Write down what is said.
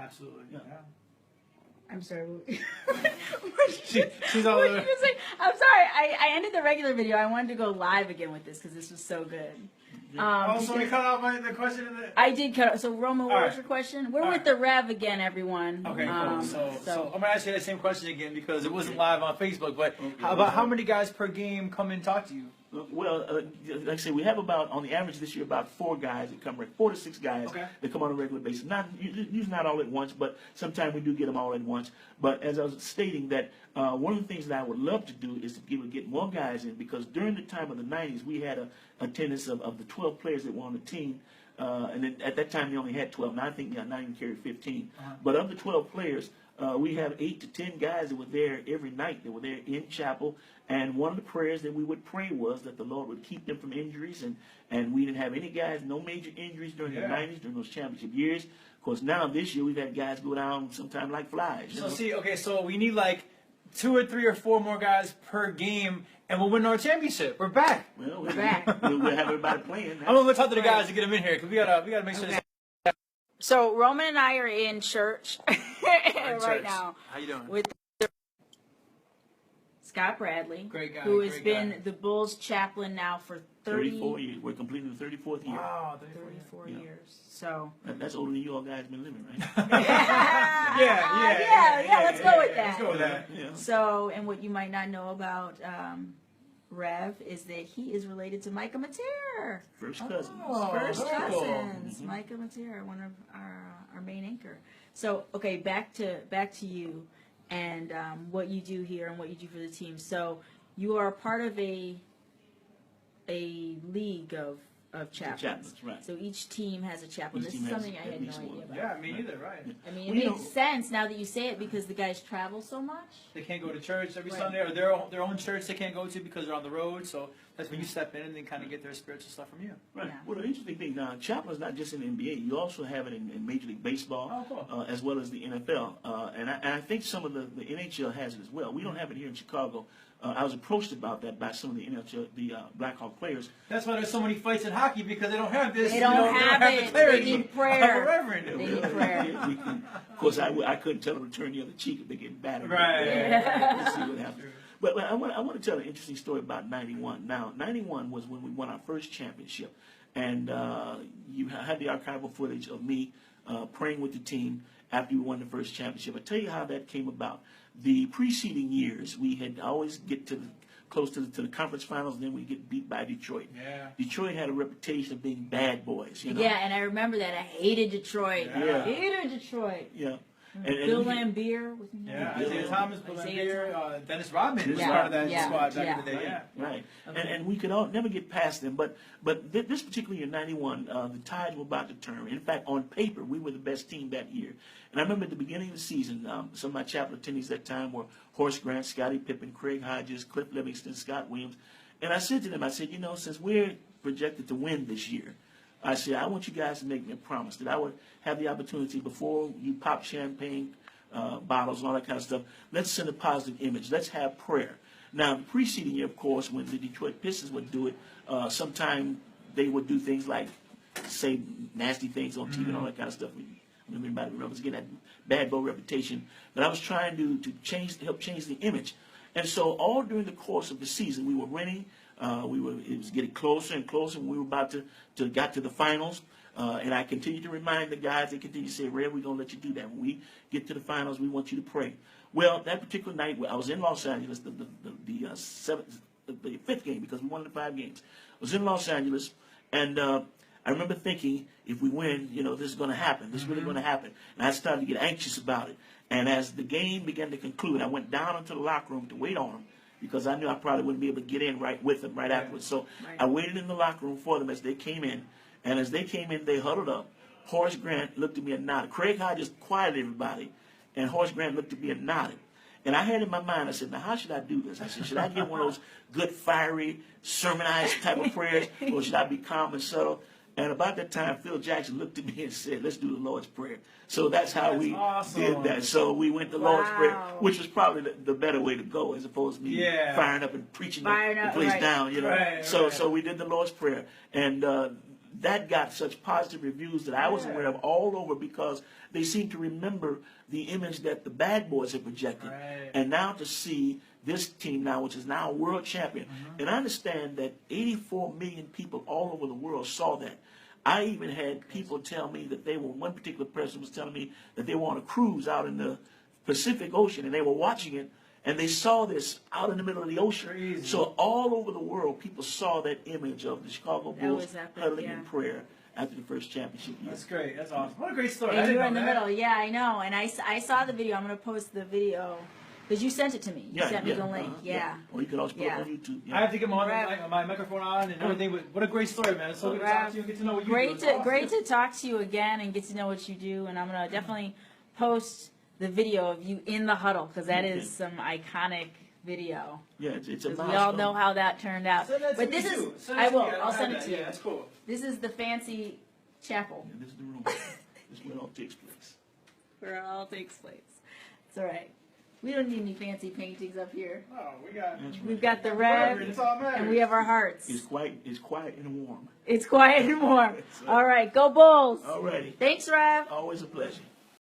Absolutely. Yeah. I'm sorry. She's all over. I'm sorry. I ended the regular video. I wanted to go live again with this because this was so good. So we cut out the question. I did cut out. So, Roma, what was right. your question? We're All with right. the Rev again, everyone. Okay, cool. So I'm gonna ask you that same question again because it wasn't Okay. live on Facebook. But how many guys per game come and talk to you? Well, like I say, we have about, on the average this year, about 4 guys that come, 4 to 6 guys that come on a regular basis. Usually not all at once, but sometimes we do get them all at once. But as I was stating, that one of the things that I would love to do is to get more guys in, because during the time of the 90s, we had a attendance of the 12 players that were on the team. And then at that time, they only had 12. Now I think not even carried 15. But of the 12 players, we have 8 to 10 guys that were there every night. They were there in chapel. And one of the prayers that we would pray was that the Lord would keep them from injuries. And we didn't have any guys, no major injuries during the 90s, during those championship years. Of course, now this year, we've had guys go down sometime like flies. So see, okay, so we need like 2 or 3 or 4 more guys per game, and we'll win our championship. We're back. Well, We're back. We'll have everybody playing. I'm gonna talk to the guys to get them in here because we gotta make sure. Okay. So, Roman and I are in church right now. How you doing? With Scott Bradley, Great guy, who has great been guy. the Bulls chaplain now for 34 years. We're completing the 34th year. Wow, 34 years. So That's older than you all guys been living, right? yeah, let's go with that. Let's go with that. Yeah. So, and what you might not know about Rev is that he is related to Micah Mateer. First cousins. First very cool. cousins, Micah Mateer, one of our main anchor. So, okay, back to you and what you do here and what you do for the team. So, you are part of a league of chaplains. Chaplains, right. So each team has a chaplain. Each This team is has something I at had no least idea one. about. Yeah, me neither, right? I mean, Well, it makes sense now that you say it because the guys travel so much. They can't go to church every Right. Sunday, or their own church they can't go to because they're on the road. So that's when you step in and they kind of get their spiritual stuff from you. Right. Yeah. Well, the interesting thing now, chaplain's not just in the NBA. You also have it in Major League Baseball, Oh, cool. as well as the NFL. And I think some of the NHL has it as well. We don't have it here in Chicago. I was approached about that by some of the NHL, the Blackhawk players. That's why there's so many fights in hockey because they don't have this. They don't have the it. clarity They need of prayer. a reverend. They need prayer. Of course, I couldn't tell them to turn the other cheek if they get battered. Right. Let's see what happens. But I want to tell an interesting story about 91. Now, 91 was when we won our first championship. And you had the archival footage of me praying with the team after we won the first championship. I'll tell you how that came about. The preceding years, we had always get to close to the conference finals, and then we get beat by Detroit. Yeah. Detroit had a reputation of being bad boys, you know? Yeah, and I remember that. I hated Detroit. Yeah. Hated Detroit. Yeah. Bill Lambier was Yeah, Bill Isaiah Thomas, Bill Isaiah Lambier, Dennis Rodman was Yeah. part of that Yeah. squad back Yeah. in the day. Yeah. Right. Okay. And we could never get past them. But this particular year, 91, the tides were about to turn. In fact, on paper, we were the best team that year. And I remember at the beginning of the season, some of my chaplain attendees that time were Horace Grant, Scottie Pippen, Craig Hodges, Cliff Livingston, Scott Williams. And I said to them, since we're projected to win this year, I said, I want you guys to make me a promise that I would have the opportunity before you pop champagne bottles and all that kind of stuff. Let's send a positive image. Let's have prayer. Now, the preceding year, of course, when the Detroit Pistons would do it, sometime they would do things like say nasty things on TV and all that kind of stuff. Everybody remembers getting that bad boy reputation. But I was trying to help change the image. And so all during the course of the season, we were winning. It was getting closer and closer. When we were about to got to the finals. And I continue to remind the guys, they continue to say, Rev, we're going to let you do that. When we get to the finals, we want you to pray. Well, that particular night, I was in Los Angeles, the 5th game, because we won the 5 games. I was in Los Angeles, and I remember thinking, if we win, this is going to happen. This is really going to happen. And I started to get anxious about it. And as the game began to conclude, I went down into the locker room to wait on them, because I knew I probably wouldn't be able to get in right with them right afterwards. So I waited in the locker room for them as they came in. And as they came in, they huddled up. Horace Grant looked at me and nodded. Craig Hodges quieted everybody, and Horace Grant looked at me and nodded. And I had in my mind, I said, now how should I do this? I said, should I get one of those good, fiery, sermonized type of prayers, or should I be calm and subtle? And about that time, Phil Jackson looked at me and said, let's do the Lord's Prayer. So that's how we did that. So we went the Lord's Prayer, which was probably the better way to go, as opposed to me firing up and preaching the place down, Right, so we did the Lord's Prayer. And that got such positive reviews that I was aware of all over, because they seem to remember the image that the Bad Boys had projected. Right. And now to see this team now, which is now a world champion. And I understand that 84 million people all over the world saw that. I even had people tell me that one particular person was telling me that they were on a cruise out in the Pacific Ocean, and they were watching it, and they saw this out in the middle of the ocean. Crazy. So all over the world, people saw that image of the Chicago Bulls was epic, huddling yeah. in prayer after the first championship year. That's great. That's awesome. What a great story. I And didn't you were know in the that. middle. Yeah, I know. And I saw the video. I'm going to post the video because you sent it to me. You sent me the link. Yeah. Or you can also put it on YouTube. I have to get Rev. my microphone on and everything. But what a great story, man. It's so good to talk to you and get to know what you do. Great It's to awesome. great to talk to you again and get to know what you do. And I'm gonna definitely post the video of you in the huddle because that is some iconic video. Yeah, it's a 'Cause milestone. we all know how that turned out. Send that to But me, this is too. Send I that to will. me. don't I'll have send it that. to you. Yeah, that's cool. This is the fancy chapel Yeah, this is the room. This is where it all takes place. where it all takes place. It's all right. We don't need any fancy paintings up here. Oh, we got. That's right. We've got the Rev, Rev it's all matters. and we have our hearts. It's quiet and warm. It's quiet and warm. All right, go Bulls. All righty. Thanks, Rev. Always a pleasure.